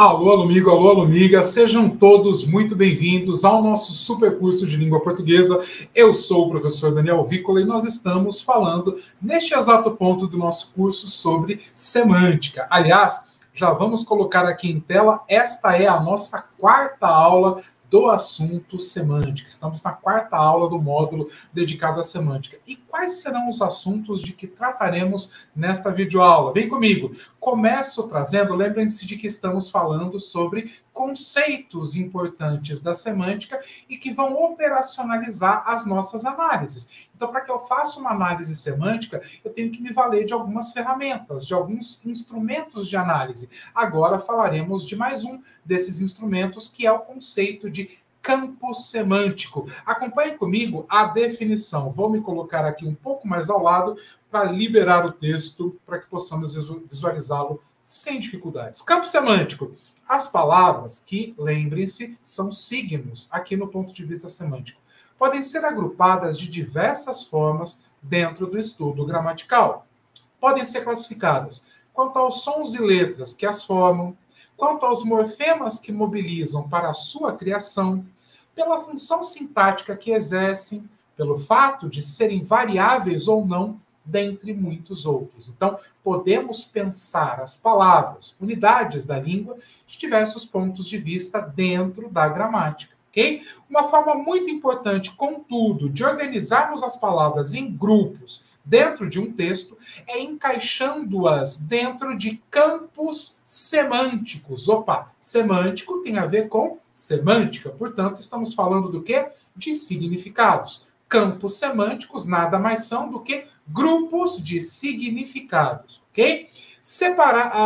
Alô, amigo, alô, amiga, sejam todos muito bem-vindos ao nosso super curso de língua portuguesa. Eu sou o professor Daniel Vícola e nós estamos falando, neste exato ponto do nosso curso, sobre semântica. Aliás, já vamos colocar aqui em tela, esta é a nossa quarta aula do assunto semântica. Estamos na quarta aula do módulo dedicado à semântica. E quais serão os assuntos de que trataremos nesta videoaula? Vem comigo. Começo trazendo, lembrem-se de que estamos falando sobre conceitos importantes da semântica e que vão operacionalizar as nossas análises. Então, para que eu faça uma análise semântica, eu tenho que me valer de algumas ferramentas, de alguns instrumentos de análise. Agora falaremos de mais um desses instrumentos, que é o conceito de campo semântico. Acompanhe comigo a definição. Vou me colocar aqui um pouco mais ao lado para liberar o texto, para que possamos visualizá-lo sem dificuldades. Campo semântico. As palavras que, lembrem-se, são signos aqui no ponto de vista semântico, podem ser agrupadas de diversas formas dentro do estudo gramatical. Podem ser classificadas quanto aos sons e letras que as formam, quanto aos morfemas que mobilizam para a sua criação, pela função sintática que exercem, pelo fato de serem variáveis ou não, dentre muitos outros. Então, podemos pensar as palavras, unidades da língua, de diversos pontos de vista dentro da gramática. Okay? Uma forma muito importante, contudo, de organizarmos as palavras em grupos dentro de um texto é encaixando-as dentro de campos semânticos. Opa, semântico tem a ver com semântica, portanto, estamos falando do quê? De significados. Campos semânticos nada mais são do que grupos de significados, ok?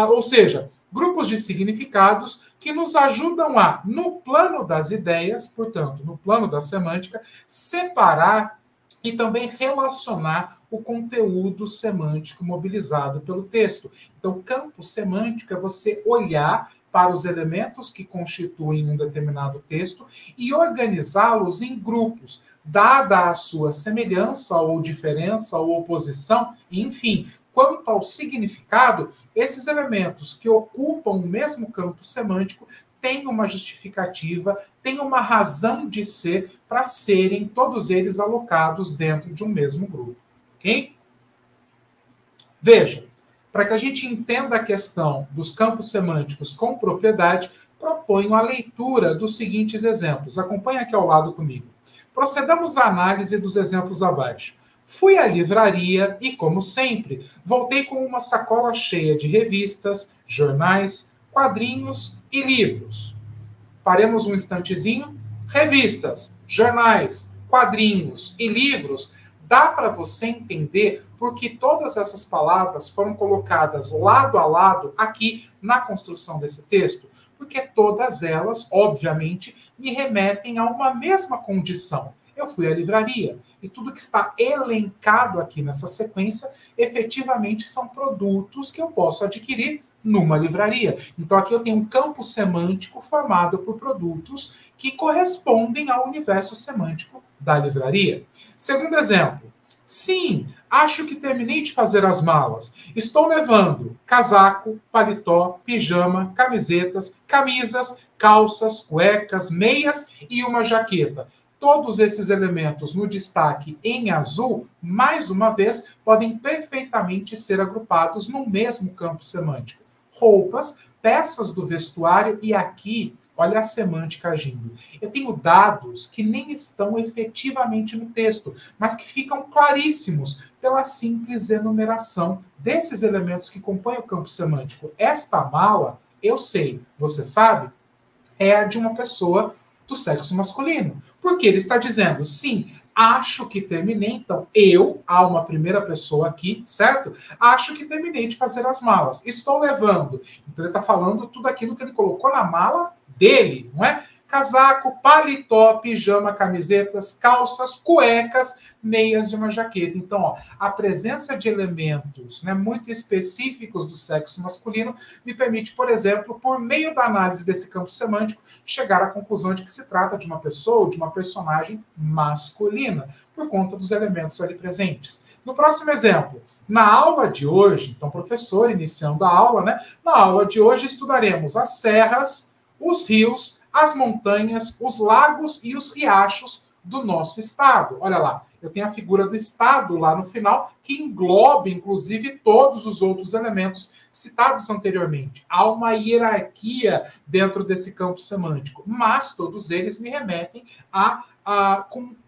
Ou seja, grupos de significados que nos ajudam a, no plano das ideias, portanto, no plano da semântica, separar e também relacionar o conteúdo semântico mobilizado pelo texto. Então, campo semântico é você olhar para os elementos que constituem um determinado texto e organizá-los em grupos, dada a sua semelhança ou diferença ou oposição, enfim. Quanto ao significado, esses elementos que ocupam o mesmo campo semântico têm uma justificativa, têm uma razão de ser para serem todos eles alocados dentro de um mesmo grupo. Ok? Veja, para que a gente entenda a questão dos campos semânticos com propriedade, proponho a leitura dos seguintes exemplos. Acompanhe aqui ao lado comigo. Procedamos à análise dos exemplos abaixo. Fui à livraria e, como sempre, voltei com uma sacola cheia de revistas, jornais, quadrinhos e livros. Paremos um instantezinho. Revistas, jornais, quadrinhos e livros, dá para você entender porque todas essas palavras foram colocadas lado a lado aqui na construção desse texto? Porque todas elas, obviamente, me remetem a uma mesma condição. Eu fui à livraria e tudo que está elencado aqui nessa sequência efetivamente são produtos que eu posso adquirir numa livraria. Então aqui eu tenho um campo semântico formado por produtos que correspondem ao universo semântico da livraria. Segundo exemplo. Sim, acho que terminei de fazer as malas. Estou levando casaco, paletó, pijama, camisetas, camisas, calças, cuecas, meias e uma jaqueta. Todos esses elementos no destaque em azul, mais uma vez, podem perfeitamente ser agrupados no mesmo campo semântico. Roupas, peças do vestuário e aqui, olha a semântica agindo. Eu tenho dados que nem estão efetivamente no texto, mas que ficam claríssimos pela simples enumeração desses elementos que compõem o campo semântico. Esta mala, eu sei, você sabe, é a de uma pessoa do sexo masculino. Porque ele está dizendo, sim, acho que terminei, então eu, há uma primeira pessoa aqui, certo? Acho que terminei de fazer as malas. Estou levando. Então ele está falando tudo aquilo que ele colocou na mala dele, não é? Casaco, paletó, pijama, camisetas, calças, cuecas, meias e uma jaqueta. Então, ó, a presença de elementos, né, muito específicos do sexo masculino me permite, por exemplo, por meio da análise desse campo semântico, chegar à conclusão de que se trata de uma pessoa ou de uma personagem masculina, por conta dos elementos ali presentes. No próximo exemplo, na aula de hoje, então, professor, iniciando a aula, né? Na aula de hoje estudaremos as serras, os rios, as montanhas, os lagos e os riachos do nosso estado. Olha lá, eu tenho a figura do estado lá no final, que engloba, inclusive, todos os outros elementos citados anteriormente. Há uma hierarquia dentro desse campo semântico, mas todos eles me remetem a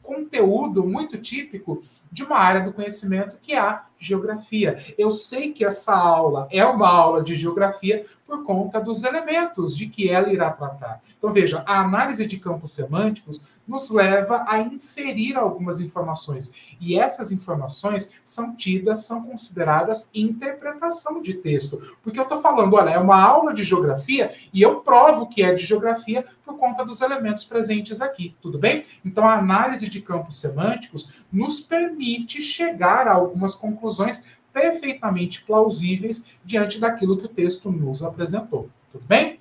conteúdo muito típico de uma área do conhecimento que é a geografia. Eu sei que essa aula é uma aula de geografia por conta dos elementos de que ela irá tratar. Então, veja, a análise de campos semânticos nos leva a inferir algumas informações. E essas informações são consideradas interpretação de texto. Porque eu estou falando, olha, é uma aula de geografia e eu provo que é de geografia por conta dos elementos presentes aqui. Tudo bem? Então, a análise de campos semânticos nos permite chegar a algumas conclusões perfeitamente plausíveis diante daquilo que o texto nos apresentou. Tudo bem?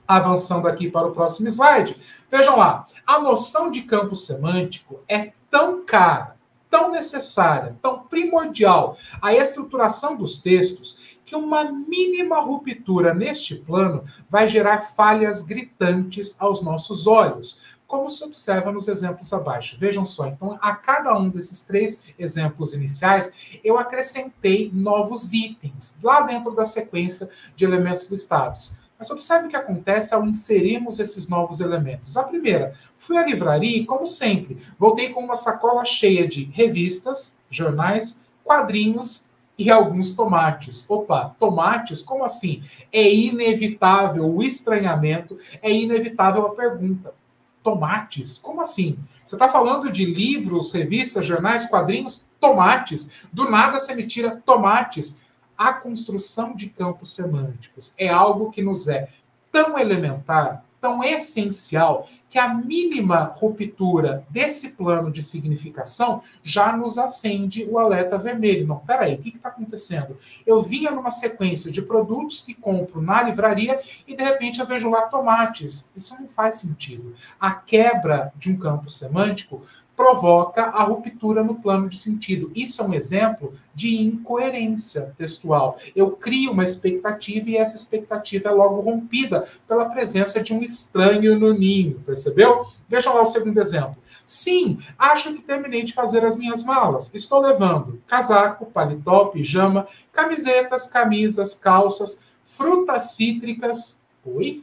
Avançando aqui para o próximo slide. Vejam lá, a noção de campo semântico é tão cara, tão necessária, tão primordial à estruturação dos textos, que uma mínima ruptura neste plano vai gerar falhas gritantes aos nossos olhos, como se observa nos exemplos abaixo. Vejam só, então, a cada um desses 3 exemplos iniciais, eu acrescentei novos itens lá dentro da sequência de elementos listados. Mas observe o que acontece ao inserirmos esses novos elementos. A primeira, fui à livraria e, como sempre, voltei com uma sacola cheia de revistas, jornais, quadrinhos e alguns tomates. Opa, tomates? Como assim? É inevitável o estranhamento, é inevitável a pergunta. Tomates? Como assim? Você está falando de livros, revistas, jornais, quadrinhos? Tomates. Do nada você me tira tomates. A construção de campos semânticos é algo que nos é tão elementar, tão essencial, que a mínima ruptura desse plano de significação já nos acende o alerta vermelho. Não, peraí, o que está acontecendo? Eu vinha numa sequência de produtos que compro na livraria e, de repente, eu vejo lá tomates. Isso não faz sentido. A quebra de um campo semântico provoca a ruptura no plano de sentido. Isso é um exemplo de incoerência textual. Eu crio uma expectativa e essa expectativa é logo rompida pela presença de um estranho no ninho, percebeu? Veja lá o segundo exemplo. Sim, acho que terminei de fazer as minhas malas. Estou levando casaco, paletó, pijama, camisetas, camisas, calças, frutas cítricas. Oi?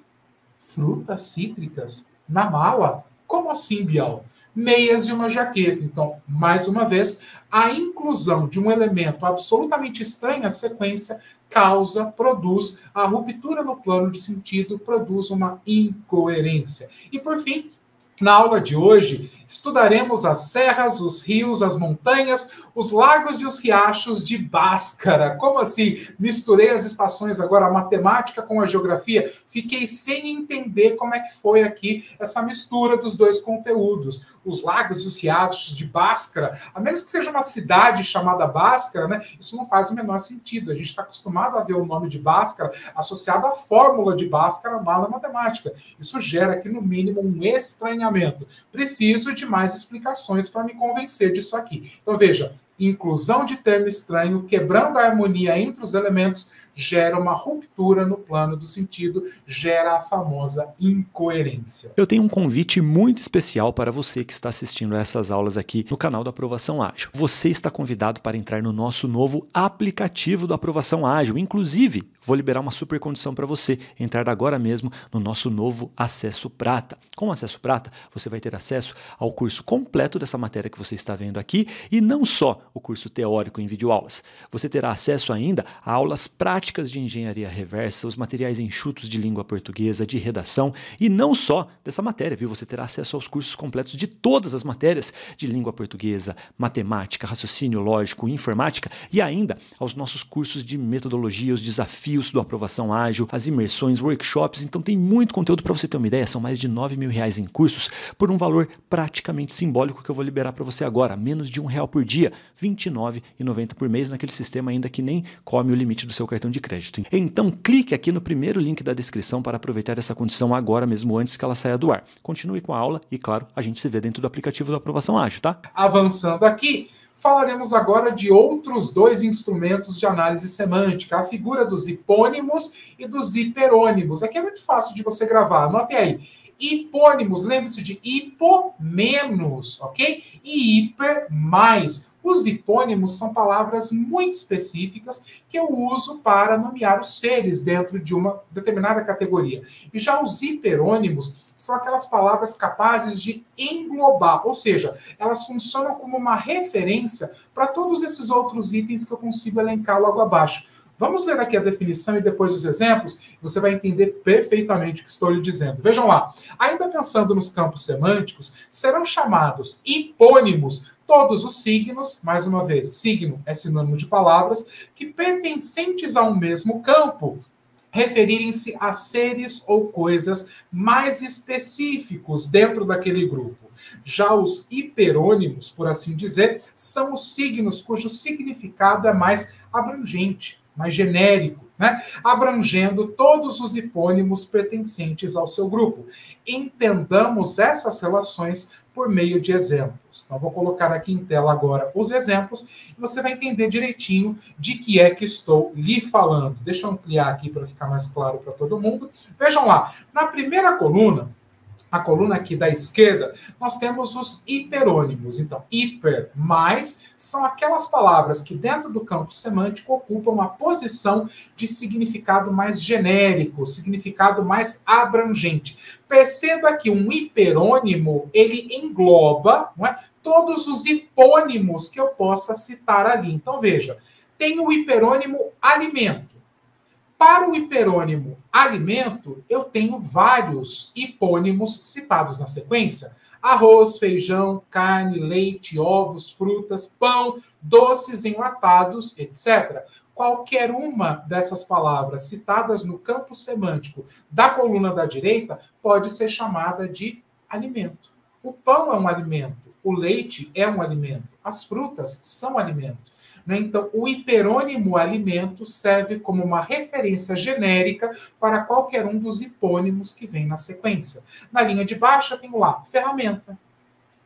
Frutas cítricas? Na mala? Como assim, Bial? Meias e uma jaqueta. Então, mais uma vez, a inclusão de um elemento absolutamente estranho à sequência produz a ruptura no plano de sentido, produz uma incoerência. E, por fim, na aula de hoje, estudaremos as serras, os rios, as montanhas, os lagos e os riachos de Bhaskara. Como assim? Misturei as estações agora, a matemática com a geografia. Fiquei sem entender como é que foi aqui essa mistura dos dois conteúdos. Os lagos e os riachos de Bhaskara, a menos que seja uma cidade chamada Bhaskara, né? Isso não faz o menor sentido. A gente está acostumado a ver o nome de Bhaskara associado à fórmula de Bhaskara lá na matemática. Isso gera aqui, no mínimo, um estranhamento. Preciso de mais explicações para me convencer disso aqui. Então, veja, inclusão de termo estranho, quebrando a harmonia entre os elementos, gera uma ruptura no plano do sentido, gera a famosa incoerência. Eu tenho um convite muito especial para você que está assistindo a essas aulas aqui no canal da Aprovação Ágil. Você está convidado para entrar no nosso novo aplicativo da Aprovação Ágil. Inclusive, vou liberar uma super condição para você entrar agora mesmo no nosso novo Acesso Prata. Com o Acesso Prata, você vai ter acesso ao curso completo dessa matéria que você está vendo aqui e não só o curso teórico em videoaulas. Você terá acesso ainda a aulas práticas de engenharia reversa, os materiais enxutos de língua portuguesa, de redação e não só dessa matéria, viu? Você terá acesso aos cursos completos de todas as matérias de língua portuguesa, matemática, raciocínio lógico, informática e ainda aos nossos cursos de metodologia, os desafios do Aprovação Ágil, as imersões, workshops. Então tem muito conteúdo para você ter uma ideia. São mais de R$9.000 em cursos por um valor praticamente simbólico que eu vou liberar para você agora, menos de R$1 por dia, R$29,90 por mês naquele sistema ainda que nem come o limite do seu cartão de de crédito. Então, clique aqui no primeiro link da descrição para aproveitar essa condição agora mesmo antes que ela saia do ar. Continue com a aula e, claro, a gente se vê dentro do aplicativo da Aprovação Ágil, tá? Avançando aqui, falaremos agora de outros dois instrumentos de análise semântica, a figura dos hipônimos e dos hiperônimos. Aqui é muito fácil de você gravar, anote aí. Hipônimos, lembre-se de hipo menos, ok? E hiper mais. Os hipônimos são palavras muito específicas que eu uso para nomear os seres dentro de uma determinada categoria. E já os hiperônimos são aquelas palavras capazes de englobar, ou seja, elas funcionam como uma referência para todos esses outros itens que eu consigo elencar logo abaixo. Vamos ler aqui a definição e depois os exemplos, você vai entender perfeitamente o que estou lhe dizendo. Vejam lá, ainda pensando nos campos semânticos, serão chamados hipônimos todos os signos, mais uma vez, signo é sinônimo de palavras, que pertencentes a um mesmo campo, referirem-se a seres ou coisas mais específicos dentro daquele grupo. Já os hiperônimos, por assim dizer, são os signos cujo significado é mais abrangente, mais genérico, né? Abrangendo todos os hipônimos pertencentes ao seu grupo. Entendamos essas relações por meio de exemplos. Então, vou colocar aqui em tela agora os exemplos e você vai entender direitinho de que é que estou lhe falando. Deixa eu ampliar aqui para ficar mais claro para todo mundo. Vejam lá, na primeira coluna, a coluna aqui da esquerda, nós temos os hiperônimos. Então, hiper mais são aquelas palavras que dentro do campo semântico ocupam uma posição de significado mais genérico, significado mais abrangente. Perceba que um hiperônimo, ele engloba, não é, todos os hipônimos que eu possa citar ali. Então, veja, tem o hiperônimo alimento. Para o hiperônimo alimento, eu tenho vários hipônimos citados na sequência. Arroz, feijão, carne, leite, ovos, frutas, pão, doces enlatados, etc. Qualquer uma dessas palavras citadas no campo semântico da coluna da direita pode ser chamada de alimento. O pão é um alimento, o leite é um alimento, as frutas são alimento. Então, o hiperônimo alimento serve como uma referência genérica para qualquer um dos hipônimos que vem na sequência. Na linha de baixo, eu tenho lá, ferramenta.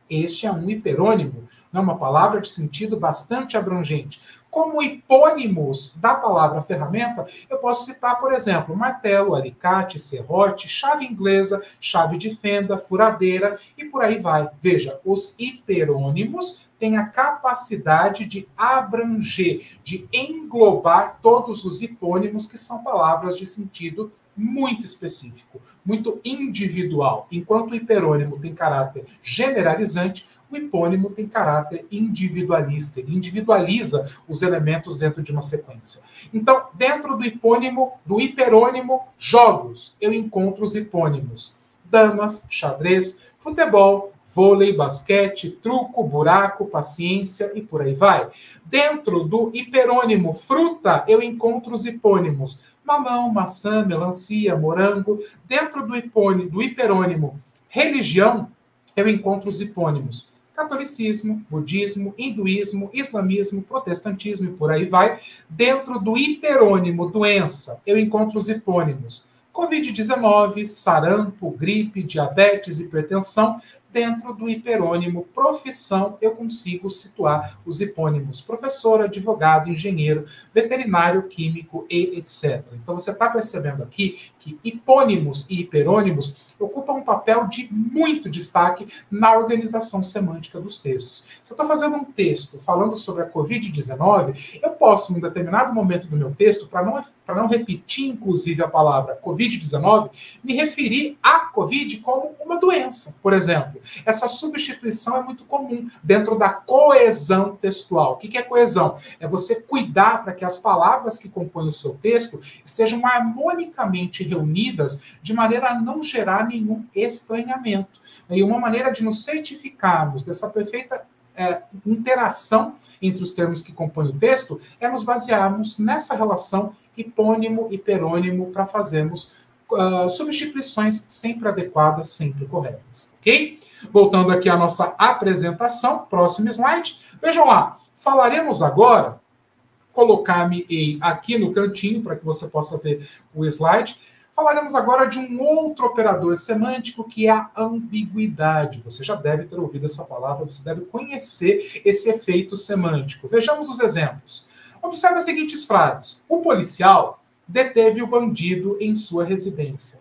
Este é um hiperônimo, uma palavra de sentido bastante abrangente. Como hipônimos da palavra ferramenta, eu posso citar, por exemplo, martelo, alicate, serrote, chave inglesa, chave de fenda, furadeira e por aí vai. Veja, os hiperônimos têm a capacidade de abranger, de englobar todos os hipônimos que são palavras de sentido muito específico, muito individual. Enquanto o hiperônimo tem caráter generalizante, o hipônimo tem caráter individualista. Ele individualiza os elementos dentro de uma sequência. Então, dentro do hiperônimo, jogos, eu encontro os hipônimos. Damas, xadrez, futebol, vôlei, basquete, truco, buraco, paciência e por aí vai. Dentro do hiperônimo fruta, eu encontro os hipônimos mamão, maçã, melancia, morango. Dentro do hiperônimo religião, eu encontro os hipônimos catolicismo, budismo, hinduísmo, islamismo, protestantismo e por aí vai. Dentro do hiperônimo doença, eu encontro os hipônimos Covid-19, sarampo, gripe, diabetes, hipertensão. Dentro do hiperônimo profissão, eu consigo situar os hipônimos professor, advogado, engenheiro, veterinário, químico e etc. Então, você está percebendo aqui que hipônimos e hiperônimos ocupam um papel de muito destaque na organização semântica dos textos. Se eu estou fazendo um texto falando sobre a Covid-19, eu posso, em um determinado momento do meu texto, para não repetir, inclusive, a palavra Covid-19, me referir à Covid como uma doença, por exemplo. Essa substituição é muito comum dentro da coesão textual. O que é coesão? É você cuidar para que as palavras que compõem o seu texto estejam harmonicamente reunidas de maneira a não gerar nenhum estranhamento. E uma maneira de nos certificarmos dessa perfeita interação entre os termos que compõem o texto é nos basearmos nessa relação hipônimo-hiperônimo para fazermos substituições sempre adequadas, sempre corretas, ok? Voltando aqui à nossa apresentação, próximo slide. Vejam lá, falaremos agora colocar-me aqui no cantinho para que você possa ver o slide. Falaremos agora de um outro operador semântico que é a ambiguidade. Você já deve ter ouvido essa palavra, você deve conhecer esse efeito semântico. Vejamos os exemplos. Observe as seguintes frases. O policial deteve o bandido em sua residência.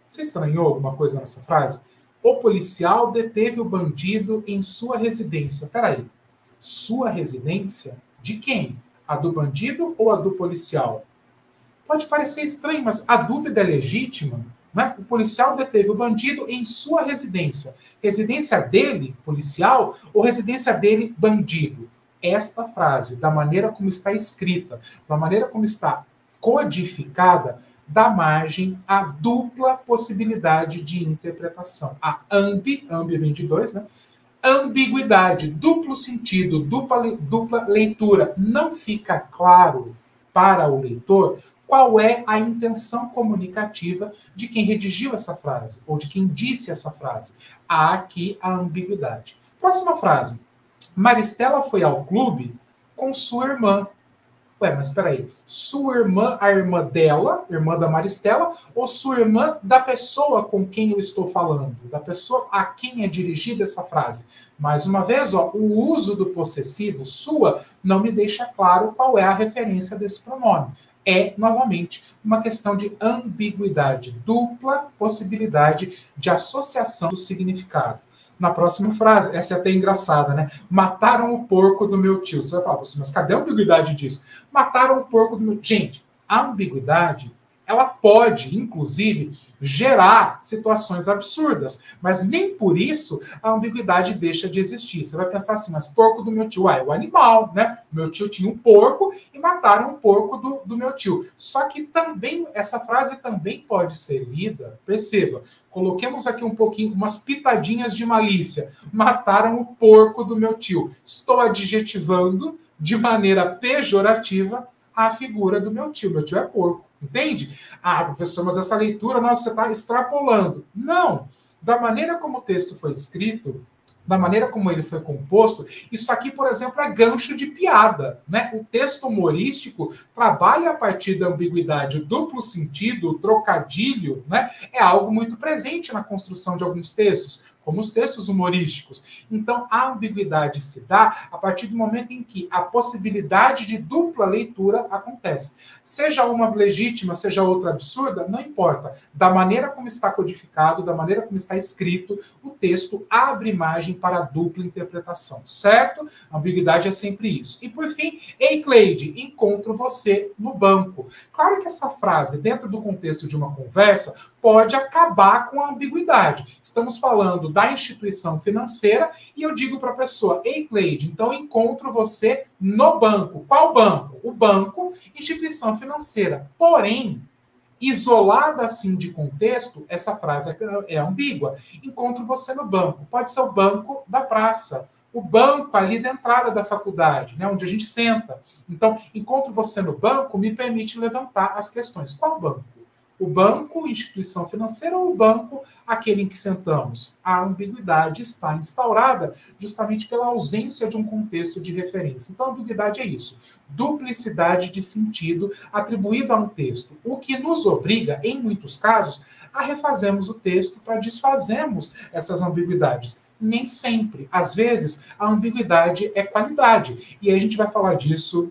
Você estranhou alguma coisa nessa frase? O policial deteve o bandido em sua residência. Peraí, sua residência? De quem? A do bandido ou a do policial? Pode parecer estranho, mas a dúvida é legítima. Né? O policial deteve o bandido em sua residência. Residência dele, policial, ou residência dele, bandido? Esta frase, da maneira como está escrita, da maneira como está codificada, dá margem à dupla possibilidade de interpretação. A ambi vem de dois, né? Ambiguidade, duplo sentido, dupla leitura. Não fica claro para o leitor qual é a intenção comunicativa de quem redigiu essa frase, ou de quem disse essa frase. Há aqui a ambiguidade. Próxima frase. Maristela foi ao clube com sua irmã. Ué, mas espera aí. Sua irmã, a irmã dela, irmã da Maristela, ou sua irmã da pessoa com quem eu estou falando? Da pessoa a quem é dirigida essa frase? Mais uma vez, ó, o uso do possessivo, sua, não me deixa claro qual é a referência desse pronome. É, novamente, uma questão de ambiguidade, dupla possibilidade de associação do significado. Na próxima frase, essa é até engraçada, né? Mataram o porco do meu tio. Você vai falar, mas cadê a ambiguidade disso? Mataram o porco do meu tio. Gente, a ambiguidade, ela pode, inclusive, gerar situações absurdas, mas nem por isso a ambiguidade deixa de existir. Você vai pensar assim, mas porco do meu tio, é o animal, né? Meu tio tinha um porco e mataram o porco do meu tio. Só que também, essa frase também pode ser lida, perceba, coloquemos aqui um pouquinho, umas pitadinhas de malícia. Mataram o porco do meu tio. Estou adjetivando de maneira pejorativa a figura do meu tio. Meu tio é porco. Entende? Ah, professor, mas essa leitura, nossa, você está extrapolando. Não. Da maneira como o texto foi escrito, da maneira como ele foi composto, isso aqui, por exemplo, é gancho de piada, né? O texto humorístico trabalha a partir da ambiguidade, o duplo sentido, o trocadilho, né? É algo muito presente na construção de alguns textos, como os textos humorísticos. Então, a ambiguidade se dá a partir do momento em que a possibilidade de dupla leitura acontece. Seja uma legítima, seja outra absurda, não importa. Da maneira como está codificado, da maneira como está escrito, o texto abre margem para a dupla interpretação, certo? A ambiguidade é sempre isso. E, por fim, ei, Cleide, encontro você no banco. Claro que essa frase, dentro do contexto de uma conversa, pode acabar com a ambiguidade. Estamos falando da instituição financeira e eu digo para a pessoa, ei, Cleide, então encontro você no banco. Qual banco? O banco, instituição financeira. Porém, isolada assim de contexto, essa frase é ambígua. Encontro você no banco. Pode ser o banco da praça, o banco ali da entrada da faculdade, né, onde a gente senta. Então, encontro você no banco me permite levantar as questões. Qual banco? O banco, instituição financeira, ou o banco, aquele em que sentamos? A ambiguidade está instaurada justamente pela ausência de um contexto de referência. Então, a ambiguidade é isso. Duplicidade de sentido atribuída a um texto, o que nos obriga, em muitos casos, a refazermos o texto para desfazermos essas ambiguidades. Nem sempre. Às vezes, a ambiguidade é qualidade. E aí a gente vai falar disso,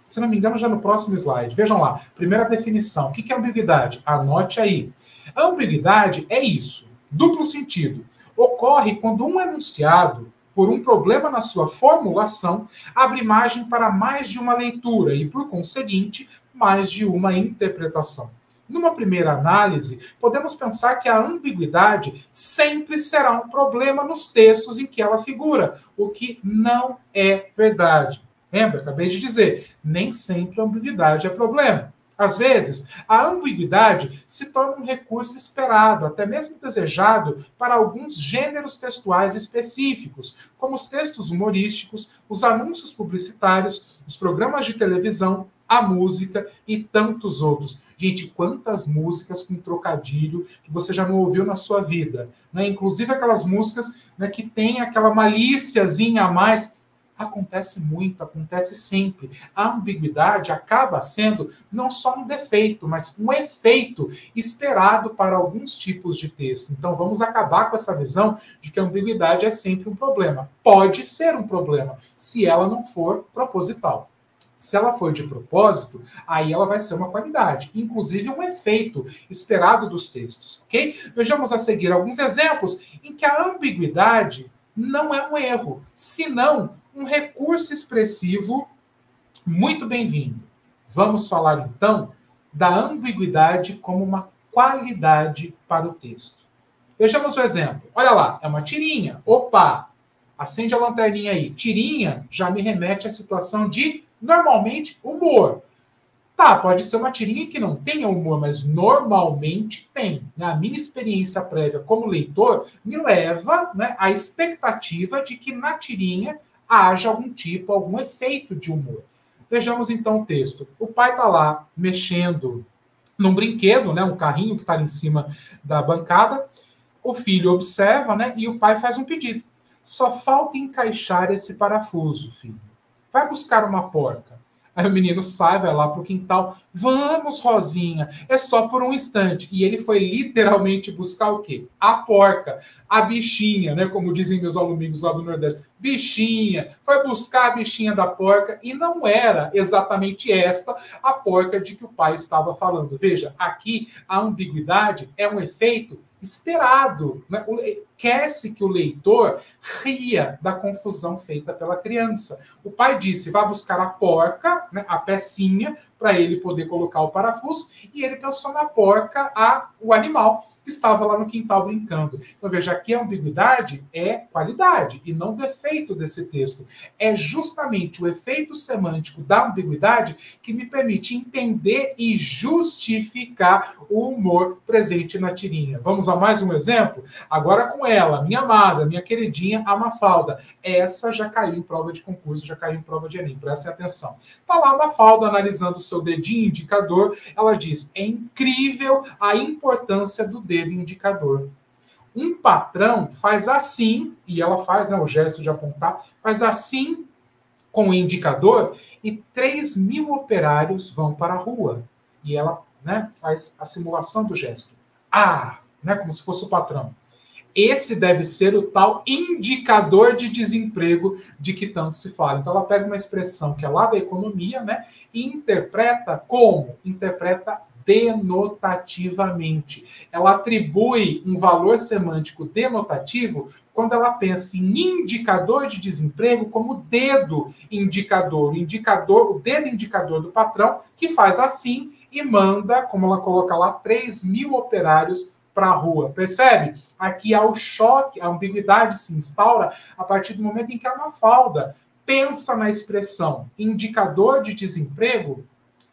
se não me engano, já no próximo slide. Vejam lá, primeira definição. O que é ambiguidade? Anote aí. A ambiguidade é isso, duplo sentido. Ocorre quando um enunciado, por um problema na sua formulação, abre margem para mais de uma leitura e, por conseguinte, mais de uma interpretação. Numa primeira análise, podemos pensar que a ambiguidade sempre será um problema nos textos em que ela figura, o que não é verdade. Lembra? Acabei de dizer, nem sempre a ambiguidade é problema. Às vezes, a ambiguidade se torna um recurso esperado, até mesmo desejado, para alguns gêneros textuais específicos, como os textos humorísticos, os anúncios publicitários, os programas de televisão, a música e tantos outros. Gente, quantas músicas com trocadilho que você já não ouviu na sua vida, né? Inclusive aquelas músicas, né, que tem aquela malíciazinha a mais. Acontece muito, acontece sempre. A ambiguidade acaba sendo não só um defeito, mas um efeito esperado para alguns tipos de texto. Então vamos acabar com essa visão de que a ambiguidade é sempre um problema. Pode ser um problema, se ela não for proposital. Se ela for de propósito, aí ela vai ser uma qualidade, inclusive um efeito esperado dos textos, ok? Vejamos a seguir alguns exemplos em que a ambiguidade não é um erro, senão um recurso expressivo muito bem-vindo. Vamos falar, então, da ambiguidade como uma qualidade para o texto. Vejamos o exemplo. Olha lá, é uma tirinha. Opa! Acende a lanterninha aí. Tirinha já me remete à situação de, normalmente, humor. Tá, pode ser uma tirinha que não tenha humor, mas normalmente tem. A minha experiência prévia como leitor me leva, né, à expectativa de que na tirinha haja algum tipo, algum efeito de humor. Vejamos então o texto. O pai está lá mexendo num brinquedo, né, um carrinho que está ali em cima da bancada. O filho observa, né, e o pai faz um pedido. Só falta encaixar esse parafuso, filho. Vai buscar uma porca. Aí o menino sai, vai lá pro quintal. Vamos, Rosinha, é só por um instante. E ele foi literalmente buscar o quê? A porca, a bichinha, né? Como dizem meus alunos lá do Nordeste. Bichinha, foi buscar a bichinha da porca e não era exatamente esta a porca de que o pai estava falando. Veja, aqui a ambiguidade é um efeito esperado, né? Quer-se que o leitor ria da confusão feita pela criança. O pai disse, vai buscar a porca, né, a pecinha, para ele poder colocar o parafuso, e ele pensou na porca, o animal que estava lá no quintal brincando. Então veja, aqui a ambiguidade é qualidade, e não defeito desse texto. É justamente o efeito semântico da ambiguidade que me permite entender e justificar o humor presente na tirinha. Vamos a mais um exemplo? Agora com ela, minha amada, minha queridinha, a Mafalda. Essa já caiu em prova de concurso, já caiu em prova de Enem, prestem atenção. Tá lá a Mafalda analisando o seu dedinho indicador, ela diz, é incrível a importância do dedo indicador. Um patrão faz assim, e ela faz, né, o gesto de apontar, faz assim com o indicador e 3.000 operários vão para a rua. E ela, né, faz a simulação do gesto. Né, como se fosse o patrão. Esse deve ser o tal indicador de desemprego de que tanto se fala. Então, ela pega uma expressão que é lá da economia, né, e interpreta como? Interpreta denotativamente. Ela atribui um valor semântico denotativo quando ela pensa em indicador de desemprego como dedo indicador. O dedo indicador do patrão, que faz assim e manda, como ela coloca lá, 3.000 operários para a rua. Percebe? Aqui há o choque, a ambiguidade se instaura a partir do momento em que a Mafalda pensa na expressão indicador de desemprego,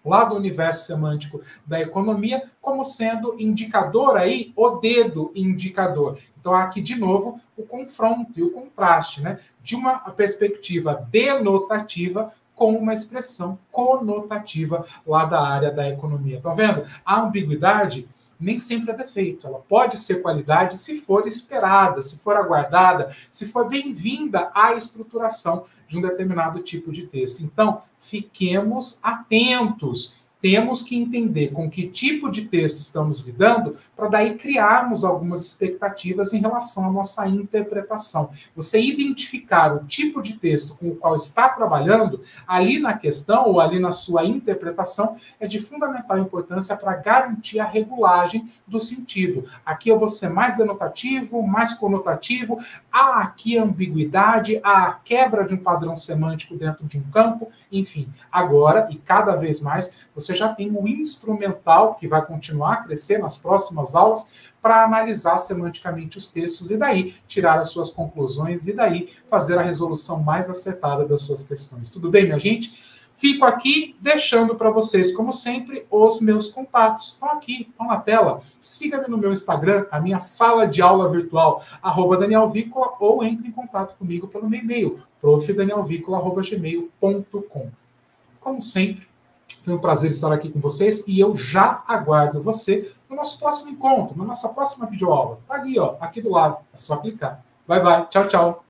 lá do universo semântico da economia, como sendo indicador aí, o dedo indicador. Então, aqui, de novo, o confronto e o contraste, né? De uma perspectiva denotativa com uma expressão conotativa lá da área da economia. Estão vendo? A ambiguidade nem sempre é defeito. Ela pode ser qualidade se for esperada, se for aguardada, se for bem-vinda à estruturação de um determinado tipo de texto. Então, fiquemos atentos. Temos que entender com que tipo de texto estamos lidando para daí criarmos algumas expectativas em relação à nossa interpretação. Você identificar o tipo de texto com o qual está trabalhando, ali na questão ou ali na sua interpretação, é de fundamental importância para garantir a regulagem do sentido. Aqui eu vou ser mais denotativo, mais conotativo, há aqui ambiguidade, há a quebra de um padrão semântico dentro de um campo, enfim. Agora, e cada vez mais, você já tem um instrumental que vai continuar a crescer nas próximas aulas para analisar semanticamente os textos e daí tirar as suas conclusões e daí fazer a resolução mais acertada das suas questões. Tudo bem, minha gente? Fico aqui deixando para vocês, como sempre, os meus contatos. Estão aqui, estão na tela. Siga-me no meu Instagram, a minha sala de aula virtual, @DanielVicola, ou entre em contato comigo pelo meu e-mail, profdanielvicola@gmail.com. Como sempre, foi um prazer estar aqui com vocês e eu já aguardo você no nosso próximo encontro, na nossa próxima videoaula. Tá ali, ó, aqui do lado. É só clicar. Bye, bye. Tchau, tchau.